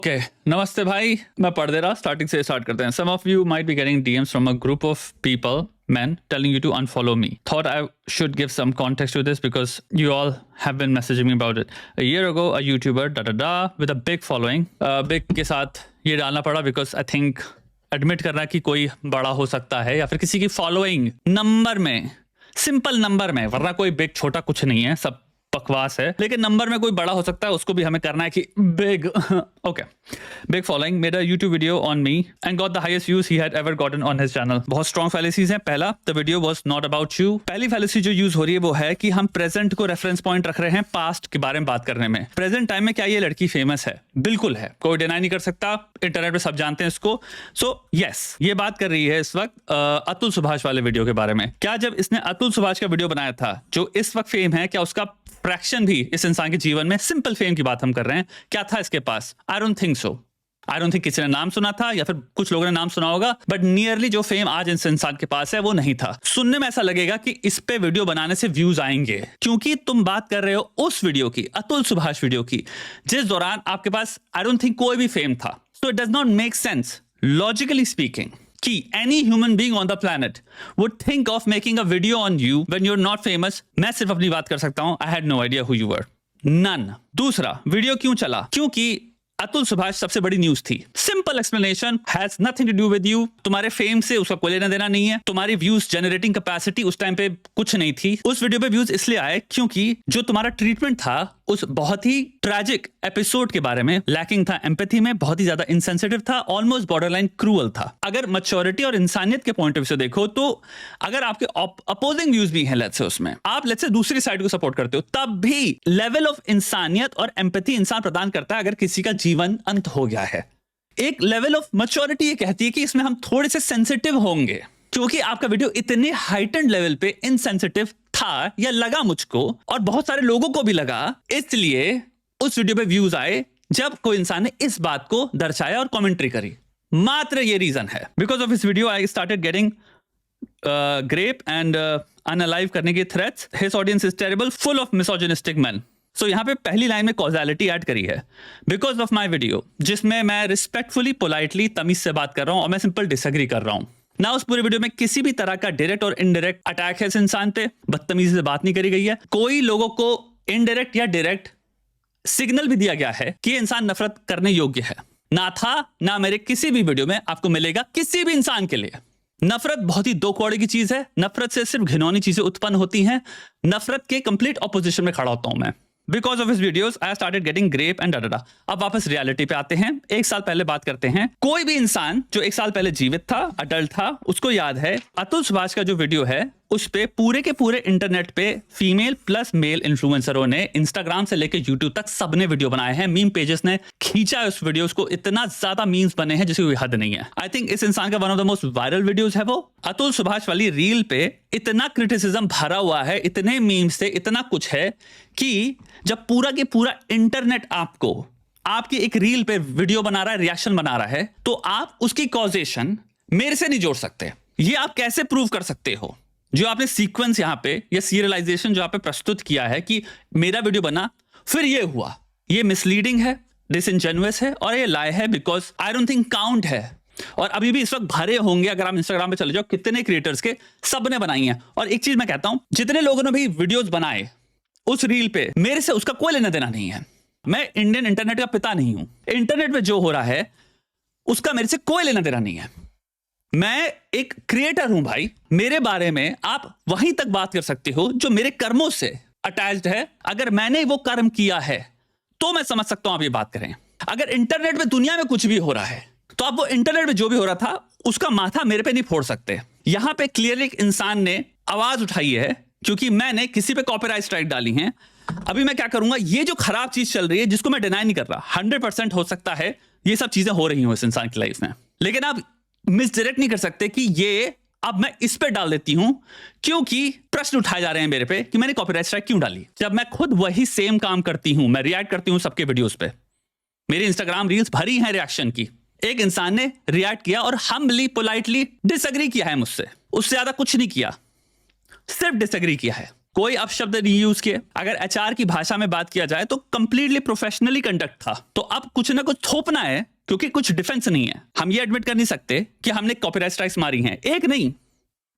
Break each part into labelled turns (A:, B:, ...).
A: Okay नमस्ते भाई, मैं पढ़ दे रहा, स्टार्टिंग से स्टार्ट करते हैं. Some of you might be getting DMs from a group of people, men, telling you to unfollow me. Thought I should give some context to this because you all have been messaging me about it. A year ago, a YouTuber with a big following, big के साथ ये डालना पड़ा because I think admit करना कि कोई बड़ा हो सकता है या फिर किसी की following नंबर में, सिंपल नंबर में, वरना कोई बिग छोटा कुछ नहीं है, सब बकवास है, लेकिन नंबर में कोई बड़ा हो सकता है, उसको भी हमें करना है कि big. Okay, big following, made a YouTube video on me and got the highest views he had ever gotten on his channel. बहुत स्ट्रॉन्ग फैलेसीज हैं. पहला, the video was not about you. पहली फैलेसी जो यूज हो रही है वो है कि हम प्रेजेंट को रेफरेंस पॉइंट रख रहे हैं पास्ट के बारे में बात करने में. प्रेजेंट टाइम में क्या ये लड़की फेमस है? बिल्कुल है, कोई डिनाई नहीं कर सकता, इंटरनेट पे सब जानते हैं इसको. सो यस, ये बात कर रही है इस वक्त अतुल सुभाष वाले वीडियो के बारे में. क्या जब इसने अतुल सुभाष का वीडियो बनाया था जो इस वक्त फेम है, क्या उसका फ्रैक्शन भी इस इंसान के जीवन में, सिंपल फेम की बात हम कर रहे हैं, क्या था इसके पास? I don't think so. I don't think किसी ने नाम सुना था या फिर कुछ लोगों ने नाम सुना होगा, बट नियरली जो फेम आज इस इंसान के पास है वो नहीं था. सुनने में ऐसा लगेगा कि इस पे वीडियो बनाने से व्यूज आएंगे, क्योंकि तुम बात कर रहे हो उस वीडियो की, अतुल सुभाष वीडियो की, जिस दौरान आपके पास आई डोंट थिंक कोई भी फेम था. So it does not make sense logically speaking कि any human being on the planet would think of making a video on you when you're not famous. मैं सिर्फ अपनी बात कर सकता हूं. I had no idea who you were. None. दूसरा, video क्यों चला? क्योंकि अतुल सुभाष सबसे बड़ी न्यूज थी. Simple explanation, has nothing to do with you. तुम्हारे फेम से उसका कोई लेना देना नहीं है. तुम्हारी व्यूज जनरेटिंग कैपेसिटी उस टाइम पे कुछ नहीं थी. उस वीडियो पे व्यूज इसलिए आए क्योंकि जो तुम्हारा ट्रीटमेंट था उस बहुत ही ट्रैजिक एपिसोड के बारे में लैकिंग था, एम्पैथी में बहुत ही ज्यादा इनसेंसिटिव था, ऑलमोस्ट बॉर्डरलाइन क्रूअल था. अगर मैच्योरिटी और इंसानियत के पॉइंट ऑफ व्यू से देखो तो अगर आपके अपोजिंग व्यूज भी हैं, लेट्स से उसमें आप लेट्स से दूसरी साइड को सपोर्ट करते हो, तब भी लेवल ऑफ इंसानियत और एम्पैथी इंसान प्रदान करता है अगर किसी का जीवन अंत हो गया है. एक लेवल ऑफ मैच्योरिटी ये कहती है कि इसमें हम थोड़े से सेंसिटिव होंगे, क्योंकि आपका वीडियो इतने हाइटेंड लेवल पे इनसेंसिटिव था या लगा मुझको, और बहुत सारे लोगों को भी लगा, इसलिए उस वीडियो पे व्यूज आए जब कोई इंसान ने इस बात को दर्शाया और कमेंट्री करी. मात्र ये रीजन है. Because of this video I started getting grep and unalive करने की threats. His audience is terrible, full of misogynistic man. So यहाँ पे पहली लाइन में कॉजालिटी ऐड करी है बिकॉज ऑफ माई वीडियो, जिसमें मैं रिस्पेक्टफुली, पोलाइटली, तमीज से बात कर रहा हूं और मैं सिंपल डिसएग्री कर रहा हूं ना. उस पूरे वीडियो में किसी भी तरह का डायरेक्ट और इनडायरेक्ट अटैक है इस इंसान पे, बदतमीजी से बात नहीं करी गई है. कोई लोगों को इनडायरेक्ट या डायरेक्ट सिग्नल भी दिया गया है कि इंसान नफरत करने योग्य है. ना था, ना मेरे किसी भी वीडियो में आपको मिलेगा किसी भी इंसान के लिए. नफरत बहुत ही दो कौड़े की चीज है. नफरत से सिर्फ घिनौनी चीजें उत्पन्न होती हैं. नफरत के कंप्लीट ऑपोजिशन में खड़ा होता हूं मैं. Because of his videos I started getting grep and डा. अब वापस रियलिटी पे आते हैं. एक साल पहले बात करते हैं. कोई भी इंसान जो एक साल पहले जीवित था, अडल्ट था, उसको याद है अतुल सुभाष का जो वीडियो है उस पे पूरे के पूरे इंटरनेट पे फीमेल प्लस मेल इन्फ्लुएंसरों ने, इंस्टाग्राम से लेकर यूट्यूब तक सबने वीडियो बनाए हैं. मीम पेजेस ने खींचा है उस वीडियोस को, इतना ज्यादा मीम्स बने हैं जिसकी कोई हद नहीं है. आई थिंक इस इंसान का one of the most viral videos है वो. अतुल सुभाष वाली रील पे इतना क्रिटिसिज्म भरा हुआ है, इतने मीम्स से, इतना कुछ है कि जब पूरा के पूरा इंटरनेट आपको आपकी एक रील पे वीडियो बना रहा है, रिएक्शन बना रहा है, तो आप उसकी कॉजेशन मेरे से नहीं जोड़ सकते. ये आप कैसे प्रूव कर सकते हो? जो आपने सीक्वेंस यहां पे या सीरियलाइजेशन जो आपने प्रस्तुत किया है कि मेरा वीडियो बना फिर ये हुआ, ये मिसलीडिंग है, डिसइनजेन्युअस है और ये लाई है. Because I don't think count है. और अभी भी इस वक्त भरे होंगे, अगर आप इंस्टाग्राम पे चले जाओ, कितने क्रिएटर्स के, सबने बनाई है. और एक चीज मैं कहता हूं, जितने लोगों ने भी वीडियोस बनाए उस रील पे, मेरे से उसका कोई लेना देना नहीं है. मैं इंडियन इंटरनेट का पिता नहीं हूं. इंटरनेट पे जो हो रहा है उसका मेरे से कोई लेना देना नहीं है. मैं एक क्रिएटर हूं भाई. मेरे बारे में आप वहीं तक बात कर सकते हो जो मेरे कर्मों से अटैच्ड है. अगर मैंने वो कर्म किया है तो मैं समझ सकता हूं आप ये बात करें. अगर इंटरनेट पे दुनिया में कुछ भी हो रहा है तो आप वो इंटरनेट पे जो भी हो रहा था उसका माथा मेरे पे नहीं फोड़ सकते. यहां पे क्लियरली एक इंसान ने आवाज उठाई है क्योंकि मैंने किसी पे कॉपीराइट स्ट्राइक डाली है. अभी मैं क्या करूंगा, ये जो खराब चीज चल रही है जिसको मैं डिनाई नहीं कर रहा, 100% हो सकता है ये सब चीजें हो रही हो इस इंसान की लाइफ में, लेकिन आप मिसडायरेक्ट नहीं कर सकते कि ये अब मैं इस पे डाल देती हूं क्योंकि प्रश्न उठाए जा रहे हैं मेरे पे कि मैंने कॉपीराइट स्ट्राइक क्यों डाली, जब मैं खुद वही सेम काम करती हूं. मैं रिएक्ट करती हूं सबके वीडियोस पे. मेरी इंस्टाग्राम रील्स भरी हैं रिएक्शन की. एक इंसान ने रिएक्ट किया और हम्बली, पोलाइटली डिसएग्री किया है मुझसे. उससे ज्यादा कुछ नहीं किया, सिर्फ डिसएग्री किया है. कोई अपशब्द नहीं यूज किए। अगर एचआर की भाषा में बात किया जाए तो कंप्लीटली प्रोफेशनली कंडक्ट था। तो अब कुछ ना कुछ थोपना है क्योंकि कुछ डिफेंस नहीं है। हम ये एडमिट कर नहीं सकते कि हमने कॉपीराइट स्ट्राइक्स मारी हैं, एक नहीं,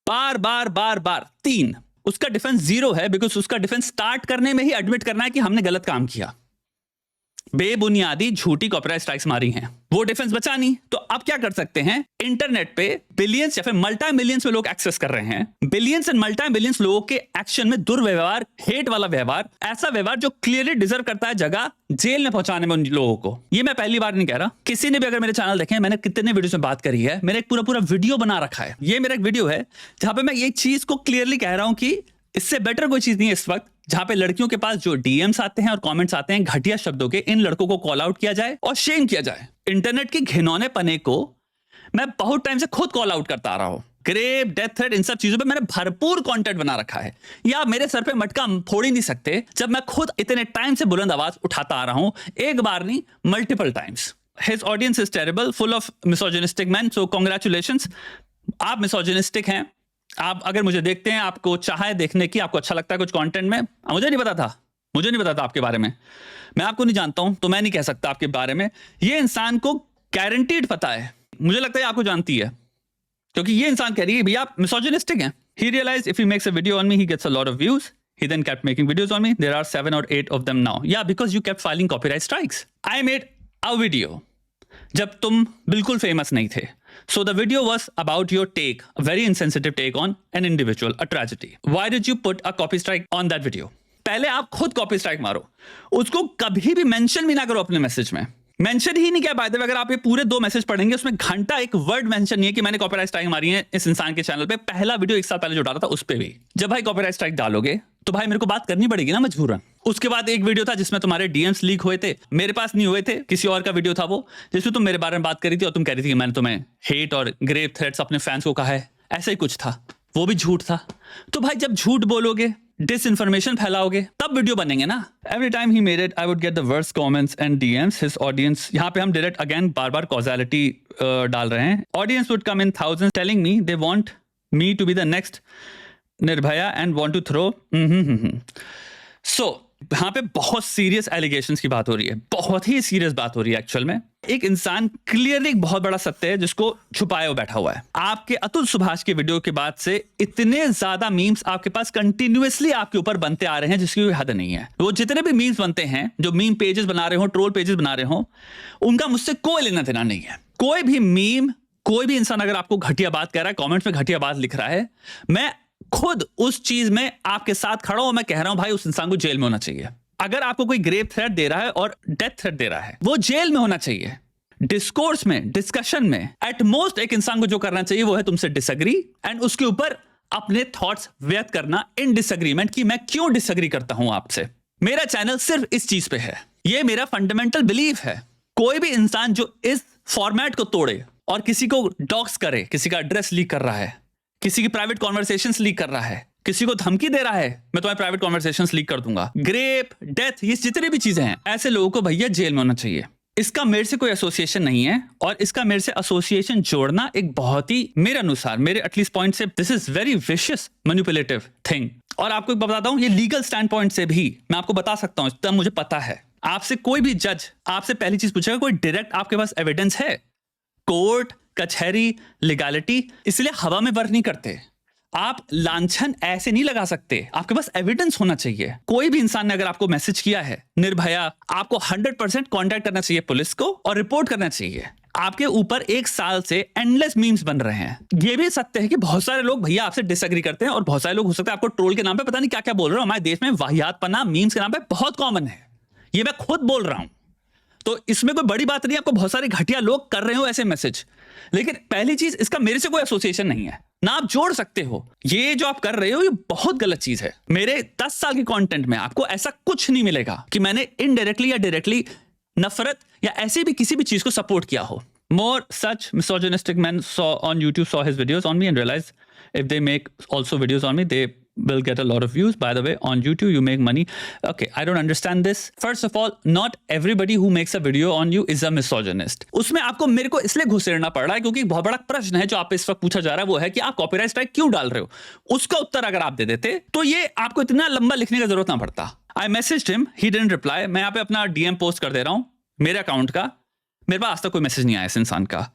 A: बार बार बार बार 3। उसका डिफेंस 0 है बिकॉज उसका डिफेंस स्टार्ट करने में ही एडमिट करना है कि हमने गलत काम किया, बेबुनियादी झूठी कॉपीराइट स्ट्राइक्स मारी हैं। वो डिफेंस बचा नहीं। तो अब क्या कर सकते हैं, इंटरनेट पे बिलियंस या फिर मल्टी मिलियंस में लोग एक्सेस कर रहे हैं। बिलियंस एंड मल्टी मिलियंस लोगों के एक्शन में दुर्व्यवहार, हेट वाला व्यवहार, ऐसा व्यवहार जो क्लियरली डिजर्व करता है जगह जेल में पहुंचाने में उन लोगों को। ये मैं पहली बार नहीं कह रहा, किसी ने भी अगर मेरे चैनल देखे, मैंने कितने वीडियोस में बात करी है, मैंने एक पूरा वीडियो बना रखा है। ये मेरा एक वीडियो है जहां पे मैं ये चीज को क्लियरली कह रहा हूं कि इससे बेटर कोई चीज नहीं है इस वक्त जहां पे लड़कियों के पास जो डीएम्स आते हैं और कमेंट्स आते हैं घटिया शब्दों के, इन लड़कों को कॉल आउट किया जाए और शेम किया जाए। इंटरनेट की घिनौने पने को मैं बहुत टाइम से खुद कॉल आउट करता आ रहा हूं। ग्रेव, डेथ थ्रेट, इन सब चीजों पे मैंने भरपूर कंटेंट बना रखा है। या मेरे सर पे मटका फोड़ ही नहीं सकते जब मैं खुद इतने टाइम से बुलंद आवाज उठाता आ रहा हूं, एक बार नहीं multiple times. His audience is terrible, full of misogynistic man, so congratulations. आप मिसोजिनिस्टिक हैं। आप अगर मुझे देखते हैं, आपको चाह है देखने की, आपको अच्छा लगता है कुछ कंटेंट में, मुझे नहीं पता था आपके बारे में, मैं आपको नहीं जानता हूं तो मैं नहीं कह सकता आपके बारे में। ये इंसान को गारंटीड पता है, मुझे लगता है आपको जानती है, क्योंकि ये इंसान कह रही है भैया आप मिसोजिनिस्टिक हैं। He realized if he makes a video on me, he gets a lot of views. He then kept making videos on me. There are 7 or 8 of them now. Yeah, because you kept filing copyright strikes. I made a video जब तुम बिल्कुल famous नहीं थे. So the video was about your take, a very insensitive take on an individual, a tragedy. Why did you put a copy strike on that video? पहले आप खुद copy strike मारो, उसको कभी भी मेंशन भी ना करो अपने मैसेज में. मेंशन ही नहीं किया. बाय द वे अगर आप ये पूरे 2 मैसेज पढ़ेंगे उसमें घंटा एक वर्ड मेंशन नहीं है कि मैंने कॉपीराइट स्ट्राइक मारी है इस इंसान के चैनल पे. पहला वीडियो 1 साल पहले जो डाला था उस पे भी. जब भाई कॉपीराइट स्ट्राइक डालोगे तो भाई मेरे को बात करनी पड़ेगी ना मजबूरन. उसके बाद एक वीडियो था जिसमें तुम्हारे डीएम्स लीक हुए थे, मेरे पास नहीं हुए थे, किसी और का वीडियो था वो, जिसमें तुम मेरे बारे में बात करी थी और तुम कह रही थी कि मैंने तुम्हें हेट और ग्रेव थ्रेट्स अपने फैंस को कहा है. ऐसा ही कुछ था, वो भी झूठ था. तो भाई जब झूठ बोलोगे, डिसइंफॉर्मेशन फैलाओगे, तब वीडियो बनेंगे ना. Every time he made it I would get the worst comments and DMs. His audience, यहाँ पे हम डायरेक्ट अगेन बार-बार कॉजालिटी डाल रहे हैं. Audience would come in thousands telling me they want me to be the next Nirbhaya and want to throw. So यहाँ पे बहुत सीरियस एलिगेशंस की बात हो रही है, बहुत ही सीरियस बात हो रही है. एक्चुअल में एक इंसान क्लियरली एक बहुत बड़ा सत्य है जिसको छुपाए हुए बैठा हुआ है. आपके अतुल सुभाष के वीडियो के बाद से इतने ज्यादा मीम्स आपके पास कंटिन्यूअसली आपके ऊपर बनते आ रहे हैं जिसकी कोई हद नहीं है. वो जितने भी मीम्स बनते हैं, जो मीम पेजेस बना रहे हो, ट्रोल पेजेस बना रहे हो, उनका मुझसे कोई लेना देना नहीं है. कोई भी मीम, कोई भी इंसान अगर आपको घटिया बात कह रहा है, कॉमेंट्स में घटिया बात लिख रहा है, मैं खुद उस चीज में आपके साथ खड़ा हूं. मैं कह रहा हूं भाई उस इंसान को जेल में होना चाहिए. अगर आपको कोई ग्रेव थ्रेट दे रहा है और डेथ थ्रेट दे रहा है, वो जेल में होना चाहिए. डिस्कोर्स में, डिस्कशन में एट मोस्ट एक इंसान को जो करना चाहिए वो है तुमसे डिसएग्री एंड उसके ऊपर अपने थॉट्स व्यक्त करना इन डिसएग्रीमेंट कि मैं क्यों डिसएग्री करता हूं आपसे. मेरा चैनल सिर्फ इस चीज पे है, ये मेरा फंडामेंटल बिलीफ है. कोई भी इंसान जो इस फॉर्मेट को तोड़े और किसी को डॉक्स करे, किसी का एड्रेस लीक कर रहा है, किसी की प्राइवेट कॉन्वर्सेशंस लीक कर रहा है, किसी को धमकी दे रहा है मैं तुम्हारे प्राइवेट कॉन्वर्सेशंस लीक कर दूंगा, ग्रेप, डेथ, ये जितने भी चीजें हैं, ऐसे लोगों को भैया जेल में होना चाहिए. इसका मेरे से कोई एसोसिएशन नहीं है और इसका मेरे से एसोसिएशन जोड़ना एक बहुत ही, मेरे अनुसार, मेरे एटलीस्ट पॉइंट से, this is very vicious manipulative thing. और आपको बताता हूं, ये लीगल स्टैंड पॉइंट से भी मैं आपको बता सकता हूं, तब मुझे पता है. आपसे कोई भी जज आपसे पहली चीज पूछेगा कोई डायरेक्ट आपके पास एविडेंस है? कोर्ट, कचहरी, लीगैलिटी, इसलिए हवा में वर्क नहीं करते. आप लांछन ऐसे नहीं लगा सकते, आपके पास एविडेंस होना चाहिए. कोई भी इंसान ने अगर आपको मैसेज किया है निर्भया, आपको 100% कांटेक्ट करना चाहिए पुलिस को और रिपोर्ट करना चाहिए. आपके ऊपर 1 साल से एंडलेस मीम्स बन रहे हैं. ये भी सत्य है कि बहुत सारे लोग भैया आपसे डिसएग्री करते हैं और बहुत सारे लोग हो सकते हैं आपको ट्रोल के नाम पे पता नहीं क्या क्या बोल रहे हो. हमारे देश में वाहियातपना मीम्स के नाम पे बहुत कॉमन है, ये मैं खुद बोल रहा हूं. तो इसमें कोई बड़ी बात नहीं, आपको बहुत सारे घटिया लोग कर रहे हो ऐसे मैसेज. लेकिन पहली चीज, इसका मेरे से कोई एसोसिएशन नहीं है, ना आप जोड़ सकते हो. ये जो आप कर रहे हो ये बहुत गलत चीज है. मेरे 10 साल के कंटेंट में आपको ऐसा कुछ नहीं मिलेगा कि मैंने इनडायरेक्टली या डायरेक्टली नफरत या ऐसे भी किसी भी चीज को सपोर्ट किया हो. मोर सच misogynistic men saw on YouTube saw his videos on me and realized if they make also videos on me, they will get a lot of views. By the way, on YouTube, you make money. Okay, I don't understand this. First of all, not everybody who makes a video on you is a misogynist. उसमें आपको मेरे को इसलिए घुसेड़ना पड़ रहा है क्योंकि बहुत बड़ा प्रश्न है जो आप इस वक्त पूछा जा रहा है, वो है कि आप कॉपीराइट स्ट्राइक क्यों डाल रहे हो? उसका उत्तर अगर आप दे देते तो ये आपको इतना लंबा लिखने की जरूरत ना पड़ता. I messaged him, he didn't reply. मैं यहाँ पे अपना DM पोस्ट कर दे रहा हूँ मेरे अकाउंट का. मेरे पास आज तक कोई मैसेज नहीं आया इस इंसान का.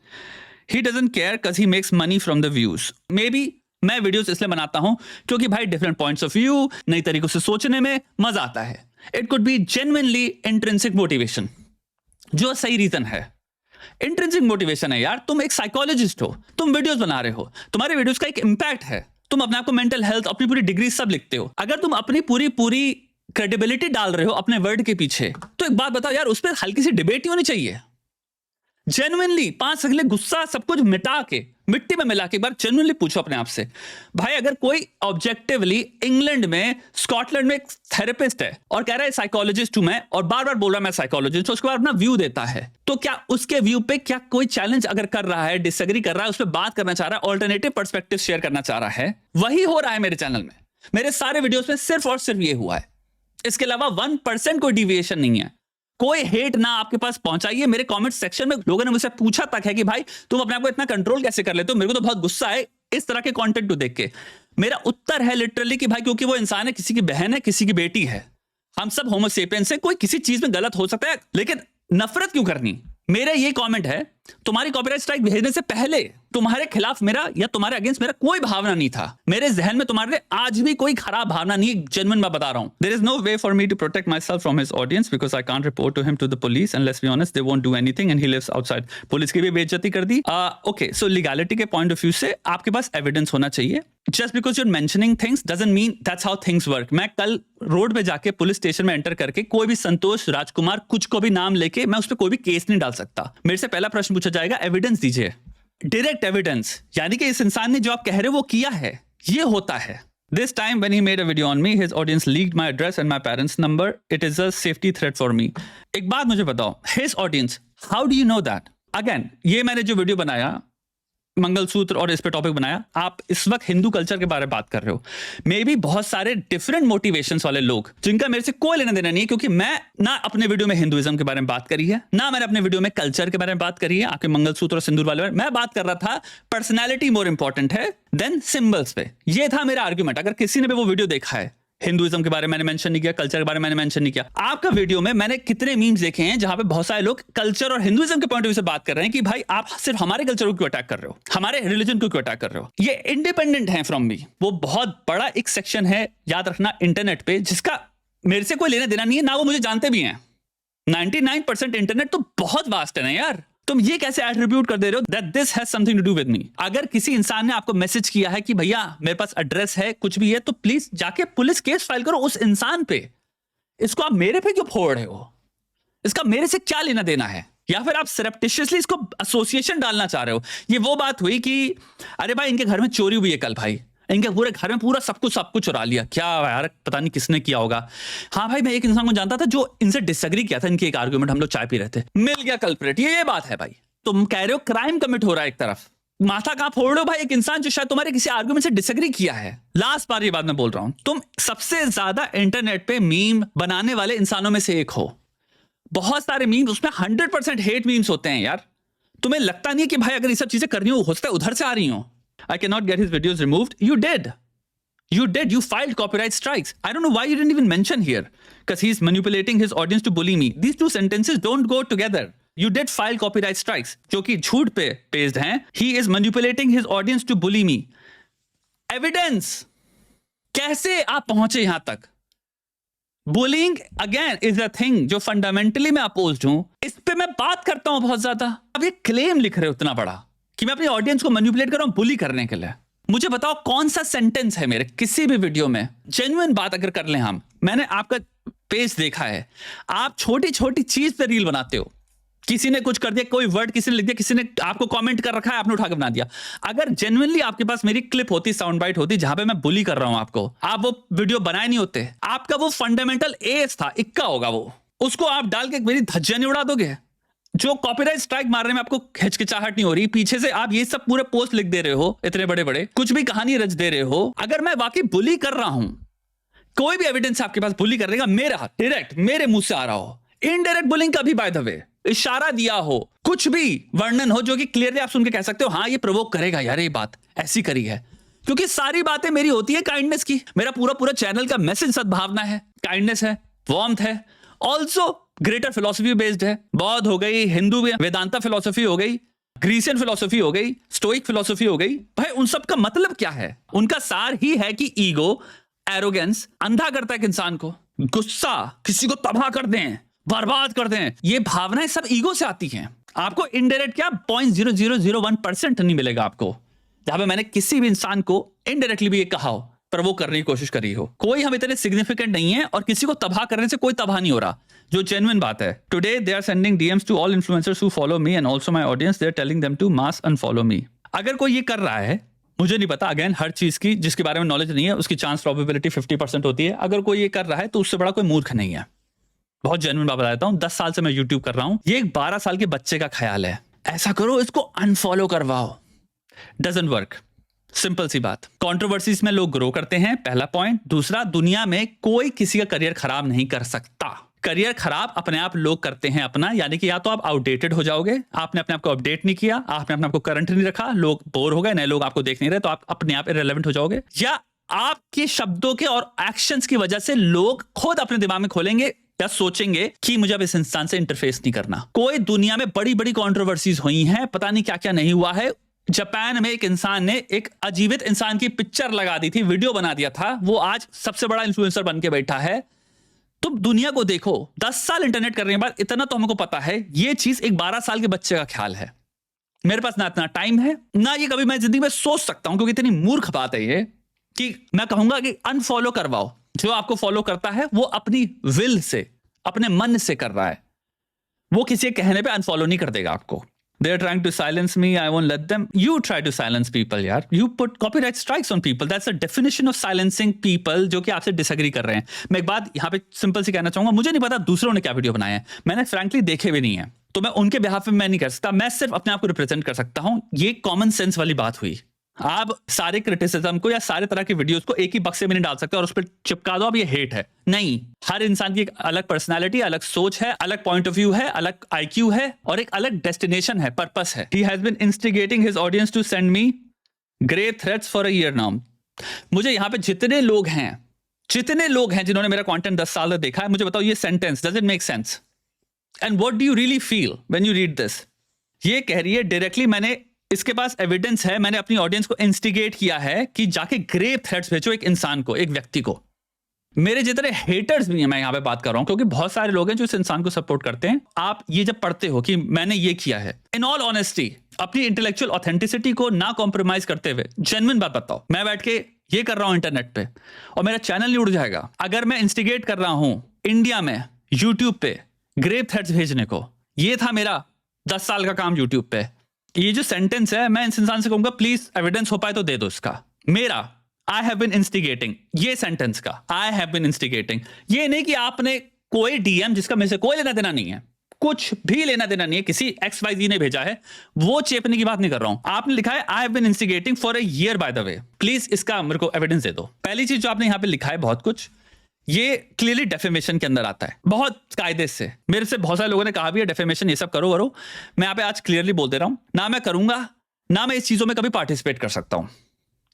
A: He doesn't care because he makes money from the views. Maybe मैं वीडियोस इसलिए बनाता हूं क्योंकि भाई डिफरेंट पॉइंट्स ऑफ व्यू, नई तरीकों से सोचने में मजा आता है. It could be genuinely intrinsic motivation, जो सही रीजन है. इंट्रिंसिक मोटिवेशन है यार, तुम एक साइकोलॉजिस्ट हो, तुम वीडियोस बना रहे हो, तुम्हारे वीडियोस का एक इंपैक्ट है. तुम अपने आप को मेंटल हेल्थ, अपनी पूरी डिग्री सब लिखते हो. अगर तुम अपनी पूरी क्रेडिबिलिटी डाल रहे हो अपने वर्ड के पीछे, तो एक बात बताओ यार, उस पर हल्की सी डिबेट ही होनी चाहिए. जेन्युइनली 5 सेकंड गुस्सा सब कुछ मिटा के, मिट्टी में मिला के एक बार जेन्युइनली पूछो अपने आप से, भाई अगर कोई ऑब्जेक्टिवली इंग्लैंड में, स्कॉटलैंड में एक थेरेपिस्ट है और कह रहा है साइकोलॉजिस्ट हूं मैं, और बार बार बोल रहा है मैं साइकोलॉजिस्ट, तो उसके बाद अपना व्यू देता है, तो क्या उसके व्यू पे क्या कोई चैलेंज अगर कर रहा है, डिसएग्री कर रहा है, उस पर बात करना चाह रहा है, ऑल्टरनेटिव पर्सपेक्टिव शेयर करना चाह रहा है, वही हो रहा है मेरे चैनल में. मेरे सारे वीडियोस में सिर्फ और सिर्फ ये हुआ है. इसके अलावा 1% कोई डिविएशन नहीं है. कोई हेट ना आपके पास पहुंचाइए. मेरे कमेंट सेक्शन में लोगों ने मुझसे पूछा तक है कि भाई तुम अपने आप को इतना कंट्रोल कैसे कर लेते हो. मेरे को तो बहुत गुस्सा है इस तरह के कंटेंट को देख के. मेरा उत्तर है लिटरली कि भाई क्योंकि वो इंसान है, किसी की बहन है, किसी की बेटी है, हम सब होमो सेपियंस हैं. कोई किसी चीज में गलत हो सकता है, लेकिन नफरत क्यों करनी. मेरा ये कमेंट है, तुम्हारी कॉपीराइट स्ट्राइक भेजने से पहले तुम्हारे खिलाफ मेरा या तुम्हारे अगेंस्ट मेरा कोई भावना नहीं था. मेरे जहन में तुम्हारे लिए आज भी कोई खराब भावना नहीं है. जेन्युइन मैं बता रहा हूं. There is no way for me to protect myself from his audience because I can't report to him to the police and let's be honest they won't do anything and he lives outside. Police की भी बेइज्जती कर दी. Okay, so legality के point of view से आपके पास evidence होना चाहिए. Just because you're mentioning things doesn't mean that's how things work. मैं कल रोड पे जाके पुलिस स्टेशन में एंटर करके कोई भी संतोष राजकुमार कुछ को भी नाम लेके मैं उस पर कोई भी केस नहीं डाल सकता. मेरे से पहला प्रश्न पूछा जाएगा, एविडेंस दीजिए. डायरेक्ट एविडेंस, यानी कि इस इंसान ने जो आप कह रहे हो वो किया है, ये होता है. This time when he made a video on me, his audience leaked my address and my parents' number. It is a safety threat for me. एक बात मुझे बताओ, his audience, how do you know that? Again, ये मैंने जो video बनाया मंगलसूत्र और इस पे टॉपिक बनाया, आप इस वक्त हिंदू कल्चर के बारे में बात कर रहे हो. मे बी बहुत सारे डिफरेंट मोटिवेशंस वाले लोग जिनका मेरे से कोई लेना देना नहीं है, क्योंकि मैं ना अपने वीडियो में हिंदुइज्म के बारे में बात करी है, ना मैंने अपने वीडियो में कल्चर के बारे में बात करी है. आपके मंगलसूत्र और सिंदूर वाले मैं बात कर रहा था पर्सनैलिटी मोर इंपॉर्टेंट है देन सिंबल्स पे. ये था मेरा आर्ग्यूमेंट. अगर किसी ने भी वो वीडियो देखा है, हिंदुइज्म के बारे में मैंने मेंशन नहीं किया, कल्चर के बारे में मैंने मेंशन नहीं किया. आपका वीडियो में मैंने कितने मीम्स देखे हैं जहां पे बहुत सारे लोग कल्चर और हिंदुइज्म के पॉइंट ऑफ व्यू से बात कर रहे हैं कि भाई आप सिर्फ हमारे कल्चर को क्यों अटैक कर रहे हो, हमारे रिलीजन को क्यों अटैक कर रहे हो. ये इंडिपेंडेंट है फ्रॉम मी. वो बहुत बड़ा एक सेक्शन है, याद रखना, इंटरनेट पे, जिसका मेरे से कोई लेना देना नहीं है, ना वो मुझे जानते भी हैं. 99% इंटरनेट तो बहुत वास्ट है ना यार. तुम ये कैसे एट्रीब्यूट कर दे रहे हो that this has something to do with me. अगर किसी इंसान ने आपको मैसेज किया है कि भैया मेरे पास एड्रेस है, कुछ भी है, तो प्लीज जाके पुलिस केस फाइल करो उस इंसान पे. इसको आप मेरे पे क्यों फोड़ रहे हो? इसका मेरे से क्या लेना देना है? या फिर आप सरप्टिशियसली इसको एसोसिएशन डालना चाह रहे हो. ये वो बात हुई कि अरे भाई इनके घर में चोरी हुई है कल, भाई इनके पूरे घर में पूरा सब कुछ चुरा लिया. क्या यार, पता नहीं किसने किया होगा. हाँ भाई, मैं एक इंसान को जानता था जो इनसे डिसएग्री किया था, इनकी एक आर्गुमेंट, हम लोग चाय पी रहे थे, मिल गया कल्प्रेट. ये बात है भाई. तुम कह रहे हो क्राइम कमिट हो रहा है एक तरफ, माथा कहां फोड़ रहे हो भाई एक इंसान जो शायद तुम्हारे किसी आर्गुमेंट से डिसएग्री किया है. लास्ट बार ये बात मैं बोल रहा हूं, तुम सबसे ज्यादा इंटरनेट पे मीम बनाने वाले इंसानों में से एक हो. बहुत सारे मीम्स, उसमें 100% हेट मीम्स होते हैं यार. तुम्हें लगता नहीं है कि भाई अगर ये सब चीजें करनी हो सकता है उधर से आ रही हो. I cannot get his videos removed. You did. You filed copyright strikes. I don't know why you didn't even mention here. Because he's manipulating his audience to bully me. These two sentences don't go together. You did file copyright strikes, जो कि झूठ पे based हैं. He is manipulating his audience to bully me. Evidence. कैसे आप पहुंचे यहां तक? Bullying again is a thing जो fundamentally मैं opposed हूं. इस पे मैं बात करता हूं बहुत ज्यादा. अब ये claim लिख रहे हो इतना बड़ा कि मैं अपनी ऑडियंस को मैनिपुलेट कर रहा हूं बुली करने के लिए. मुझे बताओ कौन सा सेंटेंस है मेरे किसी भी वीडियो में, जेन्युइन बात अगर कर लें हम. मैंने आपका पेज देखा है, आप छोटी छोटी चीज पे रील बनाते हो. किसी ने कुछ कर दिया, कोई वर्ड किसी ने लिख दिया, किसी ने आपको कमेंट कर रखा है, आपने उठा के बना दिया. अगर जेन्युइनली आपके पास मेरी क्लिप होती, साउंड बाइट होती जहां पे मैं बुली कर रहा हूं आपको, आप वो वीडियो बनाए नहीं होते. आपका वो फंडामेंटल एज था, इक्का होगा वो, उसको आप डाल के मेरी धज्जियां नहीं उड़ा दोगे. जो कॉपीराइट स्ट्राइक मारने में आपको हिचकिचाहट नहीं हो रही, पीछे से आप ये सब पूरे पोस्ट लिख दे रहे हो, इतने बड़े बड़े कुछ भी कहानी रच दे रहे हो, अगर मैं वाकई बुली कर रहा हूं, कोई भी एविडेंस आपके पास बुली करने का मेरा डायरेक्ट मेरे मुंह से आ रहा हो, इनडायरेक्ट बुलिंग का भी बाय द वे इशारा दिया हो, कुछ भी वर्णन हो जो कि क्लियरली आप सुन के कह सकते हो हाँ ये प्रोवोक करेगा यार, ये बात ऐसी करी है, क्योंकि सारी बातें मेरी होती है काइंडनेस की। मेरा पूरा चैनल का मैसेज सद्भावना है, काइंडनेस है, वार्मथ है, ऑल्सो ग्रेटर फिलोसफी बेस्ड है। बौद्ध हो गई, हिंदू वेदांता फिलोसफी हो गई, ग्रीसियन फिलोसफी हो गई, स्टोइक फिलोसफी हो गई। भाई उन सब का मतलब क्या है? उनका सार ही है कि ईगो, एरोगेंस अंधा करता है इंसान को, गुस्सा, किसी को तबाह कर दें, बर्बाद कर दें, ये भावनाएं सब ईगो से आती हैं। आपको इनडायरेक्ट क्या 0.0001% नहीं मिलेगा आपको जहां पे मैंने किसी भी इंसान को इनडायरेक्टली भी ये कहा हो, पर वो करने की कोशिश करी हो। कोई हम इतने सिग्निफिकेंट नहीं है और किसी को तबाह करने से कोई तबाह नहीं हो रहा, जो जेन्युइन बात है। Today they are sending DMs to all influencers who follow me and also my audience, they are telling them to mass unfollow me. अगर कोई ये कर रहा है, मुझे नहीं पता, अगेन हर चीज की जिसके बारे में नॉलेज नहीं है उसकी चांस प्रोबेबिलिटी 50% होती है। अगर कोई ये कर रहा है तो उससे बड़ा कोई मूर्ख नहीं है। बहुत जेन्युइन बात बताता हूँ, 10 साल से मैं यूट्यूब कर रहा हूँ, ये एक 12 साल के बच्चे का ख्याल है ऐसा करो इसको अनफॉलो करवाओ, डजंट वर्क। सिंपल सी बात। कंट्रोवर्सीज में लोग ग्रो करते हैं, पहला पॉइंट। दूसरा, दुनिया में कोई किसी का करियर खराब नहीं कर सकता। करियर खराब अपने आप लोग करते हैं अपना, यानी कि या तो आप आउटडेटेड हो जाओगे, आपने अपने आप को अपडेट नहीं किया, आपने अपने आप को करंट नहीं रखा, लोग बोर हो गए, नए लोग आपको देख नहीं रहे, तो आप अपने आप इररिलेवेंट हो जाओगे, या आपके शब्दों के और एक्शंस की वजह से लोग खुद अपने दिमाग में खोलेंगे या सोचेंगे कि मुझे अब इस इंसान से इंटरफेस नहीं करना। कोई दुनिया में बड़ी बड़ी कंट्रोवर्सीज हुई हैं, पता नहीं क्या क्या नहीं हुआ है। जापान में एक इंसान ने एक अजीवित इंसान की पिक्चर लगा दी थी, वीडियो बना दिया था, वो आज सबसे बड़ा इन्फ्लुएंसर बन के बैठा है। तुम दुनिया को देखो, 10 साल इंटरनेट करने के बाद इतना तो हमको पता है, ये चीज एक 12 साल के बच्चे का ख्याल है। मेरे पास ना इतना टाइम है, ना ये कभी मैं जिंदगी में सोच सकता हूं, क्योंकि इतनी मूर्ख बात है ये कि मैं कहूंगा कि अनफॉलो करवाओ। जो आपको फॉलो करता है वो अपनी विल से, अपने मन से कर रहा है, वो किसी के कहने पे अनफॉलो नहीं कर देगा आपको। They are trying to silence me, I won't let them. You try to silence people, यार. You put copyright strikes on people. That's the definition of silencing people जो कि आपसे disagree कर रहे हैं। मैं एक बात यहाँ पे सिंपल सी कहना चाहूंगा, मुझे नहीं पता दूसरों ने क्या वीडियो बनाए हैं, मैंने फ्रैंकली देखे भी नहीं है, तो मैं उनके बिहाफ में मैं नहीं कर सकता, मैं सिर्फ अपने आप को रिप्रेजेंट कर सकता हूँ। ये कॉमन सेंस वाली बात हुई। आप सारे क्रिटिसिज्म को या सारे तरह के वीडियोस को एक ही बक्से में नहीं डाल सकते और उस पर चिपका दो अब ये हेट है। नहीं, हर इंसान की एक अलग पर्सनालिटी, अलग सोच है, अलग पॉइंट ऑफ व्यू है, अलग आईक्यू है और एक अलग डेस्टिनेशन है, पर्पस है। He has been instigating his audience to send me grave threats for a year now. मुझे यहाँ पे जितने लोग हैं जिन्होंने मेरा कंटेंट 10 साल तक देखा है, मुझे बताओ ये sentence does it make sense? And what do you really feel when you read this? ये कह रही है डायरेक्टली, मैंने इसके पास एविडेंस है, मैंने अपनी ऑडियंस को इंस्टिगेट किया है कि जाके ग्रेव थ्रेट्स भेजो एक इंसान को, एक व्यक्ति को। मेरे जितने हेटर्स भी हैं, मैं यहां पे बात कर रहा हूं, क्योंकि बहुत सारे लोग हैं जो इस इंसान को सपोर्ट करते हैं। आप ये जब पढ़ते हो कि मैंने ये किया है, इन ऑल ऑनेस्टी, अपनी इंटेलेक्चुअल ऑथेंटिसिटी को ना कॉम्प्रोमाइज करते हुए जेन्युइन बात बताओ, मैं बैठ के ये कर रहा हूं इंटरनेट पे और मेरा चैनल नहीं उड़ जाएगा अगर मैं इंस्टिगेट कर रहा हूं इंडिया में यूट्यूब पे ग्रेव थ्रेट्स भेजने को। ये था मेरा 10 साल का काम यूट्यूब पे। ये जो सेंटेंस है, मैं इस इंसान से कहूंगा प्लीज एविडेंस हो पाए तो दे दो इसका। मेरा आई हैव बीन इंस्टिगेटिंग, ये सेंटेंस का आई हैव बीन इंस्टिगेटिंग, ये नहीं कि आपने कोई डीएम जिसका मेरे से कोई लेना देना नहीं है, कुछ भी लेना देना नहीं है, किसी XYZ ने भेजा है, वो चेपने की बात नहीं कर रहा हूं। आपने लिखा है I have been instigating for a year by the way, please इसका मेरे को एविडेंस दे दो। पहली चीज जो आपने यहां पे लिखा है बहुत कुछ, ये क्लियरली डेफेमेशन के अंदर आता है, बहुत कायदे से। मेरे से बहुत सारे लोगों ने कहा भी है डेफेमेशन ये सब करो। मैं यहाँ पे आज क्लियरली बोल दे रहा हूं, ना मैं करूंगा, ना मैं इस चीजों में कभी पार्टिसिपेट कर सकता हूं।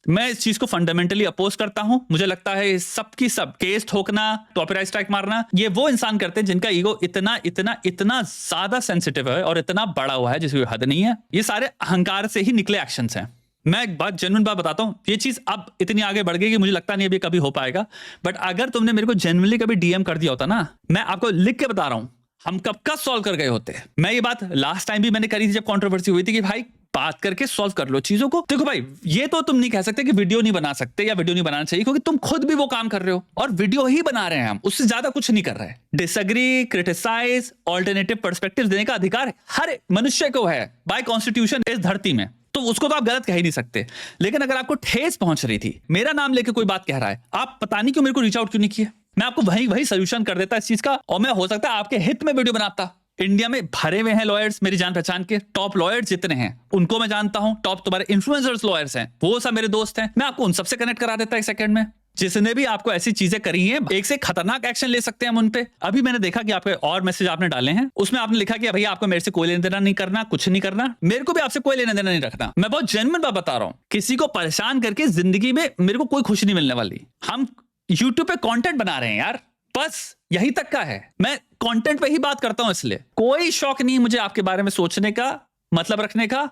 A: मैं इस चीज को फंडामेंटली अपोज करता हूं। मुझे लगता है सबकी सब केस ठोकना, कॉपीराइट स्ट्राइक मारना, ये वो इंसान करते हैं जिनका ईगो इतना इतना इतना ज्यादा सेंसिटिव है और इतना बड़ा हुआ है जिसकी हद नहीं है। ये सारे अहंकार से ही निकले एक्शंस हैं। मैं एक बात, जेन्युइन बात बताता हूँ, ये चीज अब इतनी आगे बढ़ गई कि मुझे लगता नहीं अभी कभी हो पाएगा, बट अगर तुमने मेरे को जेन्युइनली कभी डीएम कर दिया होता ना, मैं आपको लिख के बता रहा हूँ, हम कब का सॉल्व कर गए होते। मैं ये बात लास्ट टाइम भी मैंने करी थी जब कंट्रोवर्सी हुई थी कि भाई बात करके सॉल्व कर लो चीजों को। देखो भाई, ये तो तुम नहीं कह सकते कि वीडियो नहीं बना सकते या वीडियो नहीं बनाना चाहिए, क्योंकि तुम खुद भी वो काम कर रहे हो और वीडियो ही बना रहे हैं हम, उससे ज्यादा कुछ नहीं कर रहे हैं। डिसएग्री, क्रिटिसाइज, ऑल्टरनेटिव पर्सपेक्टिव देने का अधिकार हर मनुष्य को है बाय कॉन्स्टिट्यूशन इस धरती में, तो उसको तो आप गलत कह ही नहीं सकते। लेकिन अगर आपको ठेस पहुंच रही थी, मेरा नाम लेके कोई बात कह रहा है, आप पता नहीं क्यों मेरे को रीच आउट क्यों नहीं किया? मैं आपको वही सोल्यूशन कर देता इस चीज का, और मैं हो सकता है आपके हित में वीडियो बनाता, इंडिया में भरे हुए हैं लॉयर्स, मेरी जान पहचान के टॉप लॉयर्स जितने हैं उनको मैं जानता हूं, टॉप तुम्हारे इन्फ्लुएंसर्स लॉयर्स हैं वो सब मेरे दोस्त हैं, मैं आपको उन सबसे कनेक्ट करा देता एक सेकंड में। जिसने भी आपको ऐसी चीजें करी हैं, एक से खतरनाक एक्शन ले सकते हैं हम उन पे। अभी मैंने देखा कि आपके और मैसेज आपने डाले हैं, उसमें आपने लिखा कि भैया आपको मेरे से कोई लेना देना नहीं करना, कुछ नहीं करना, मेरे को भी आपसे कोई लेना देना नहीं रखना। मैं बहुत जेन्युइन बात बता रहा हूं, किसी को परेशान करके जिंदगी में मेरे को कोई खुशी नहीं मिलने वाली। हम यूट्यूब पे कंटेंट बना रहे हैं यार, बस यही तक का है। मैं कंटेंट पे ही बात करता हूं, इसलिए कोई शौक नहीं मुझे आपके बारे में सोचने का, मतलब रखने का,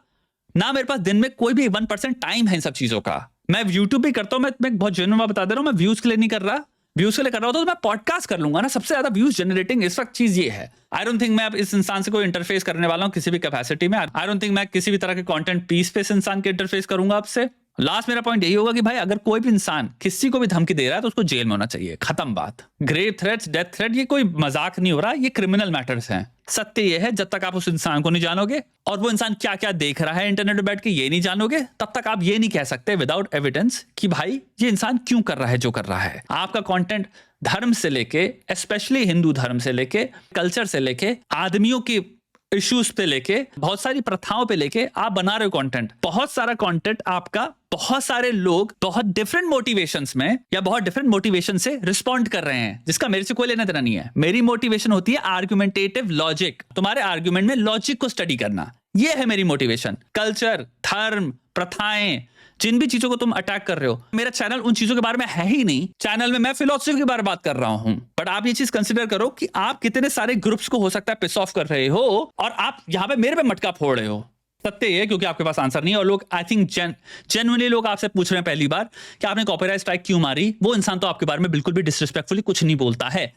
A: ना मेरे पास दिन में कोई भी 1% टाइम है इन सब चीजों का। मैं यूट्यूब भी करता हूं, मैं बहुत जेन्युइन बात बता दे रहा हूं, मैं व्यूज के लिए नहीं कर रहा। व्यूज के लिए कर रहा होता तो मैं पॉडकास्ट कर लूंगा ना। सबसे ज्यादा व्यूज जनरेटिंग इस वक्त चीज ये है। आई डोंट थिंक मैं अब इस इंसान से कोई इंटरफेस करने वाला हूं किसी भी कैपेसिटी में। आई डोंट थिंक मैं किसी भी तरह के कंटेंट पीस पे इस इंसान के इंटरफेस करूंगा आपसे। लास्ट मेरा पॉइंट यही होगा कि भाई अगर कोई भी इंसान किसी को भी धमकी दे रहा है तो उसको जेल में होना चाहिए, खत्म बात। ग्रेव थ्रेट्स, डेथ थ्रेट, ये कोई मजाक नहीं हो रहा, ये क्रिमिनल मैटर्स हैं। सत्य ये है, जब तक आप उस इंसान को नहीं जानोगे और वो इंसान क्या क्या देख रहा है इंटरनेट पे बैठ के ये नहीं जानोगे, तब तक आप ये नहीं कह सकते विदाउट एविडेंस कि भाई ये इंसान क्यों कर रहा है जो कर रहा है। आपका कंटेंट धर्म से लेके, स्पेशली हिंदू धर्म से लेके, कल्चर से लेके, आदमियों की इश्यूज पे लेके, बहुत सारी प्रथाओं पे लेके आप बना रहे हो कंटेंट। बहुत सारा कंटेंट आपका, बहुत सारे लोग बहुत डिफरेंट मोटिवेशंस में या बहुत डिफरेंट मोटिवेशन से रिस्पॉन्ड कर रहे हैं, जिसका मेरे से कोई लेना देना नहीं है। मेरी मोटिवेशन होती है आर्गुमेंटेटिव लॉजिक, तुम्हारे आर्गुमेंट में लॉजिक को स्टडी करना, ये है मेरी मोटिवेशन। कल्चर, धर्म, प्रथाएं, जिन भी चीजों को तुम अटैक कर रहे हो, मेरा चैनल उन चीजों के बारे में है ही नहीं। चैनल में मैं फिलोसफी के बारे में बात कर रहा हूं। बट आप ये चीज कंसिडर करो कि आप कितने सारे ग्रुप्स को हो सकता है पिस ऑफ कर रहे हो और आप यहां पे मेरे पे मटका फोड़ रहे हो। सत्य ये, क्योंकि आपके पास आंसर नहीं है और लोग, आई थिंक जेन्युइनली लोग आपसे पूछ रहे हैं पहली बार कि आपने कॉपीराइट स्ट्राइक क्यों मारी। वो इंसान तो आपके बारे में बिल्कुल भी डिसरिस्पेक्टफुली कुछ नहीं बोलता है।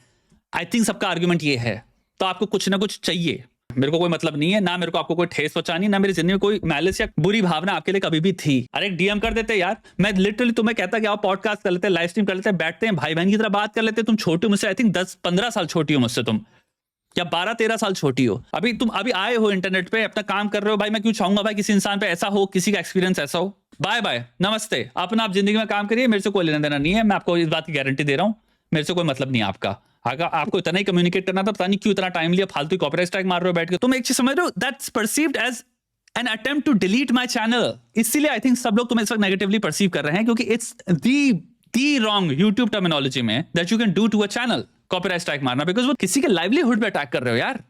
A: आई थिंक सबका आर्ग्यूमेंट ये है। तो आपको कुछ ना कुछ चाहिए। मेरे को कोई मतलब नहीं है, ना मेरे को आपको कोई ठेस पहुंचानी, ना मेरी जिंदगी में कोई मैलिस या बुरी भावना आपके लिए कभी भी थी। अरे डीएम कर देते यार, मैं लिटरली तुम्हें कहता कि आप पॉडकास्ट कर लेते, लाइव स्ट्रीम कर लेते, बैठते हैं भाई बहन की तरह बात कर लेते। तुम छोटे मुझसे, आई थिंक 10-15 साल छोटी हो मुझसे, तुम या 12-13 साल छोटी हो। तुम अभी आए हो इंटरनेट पे, अपना काम कर रहे हो। भाई मैं क्यों चाहूंगा भाई किसी इंसान पे ऐसा हो, किसी का एक्सपीरियंस ऐसा हो। बाय बाय, नमस्ते, अपना आप जिंदगी में काम करिए, मेरे से कोई लेना देना नहीं है। मैं आपको इस बात की गारंटी दे रहा हूं, मेरे से कोई मतलब नहीं आपका। अगर आपको इतना ही कम्युनिकेट करना था, पता नहीं क्यों इतना टाइम लिया, फालतू कॉपीराइट स्ट्राइक मार रहे हो बैठ के। तुम एक चीज समझ रहे हो, that's perceived as an attempt to delete my channel. इसीलिए आई थिंक सब लोग तुम्हें इस वक्त नेगेटिवली परसीव कर रहे हैं, क्योंकि it's the wrong YouTube terminology में that you can do to a channel copyright strike मारना, बिकॉज वो किसी के लाइवलीहुड पे अटैक कर रहे हो यार।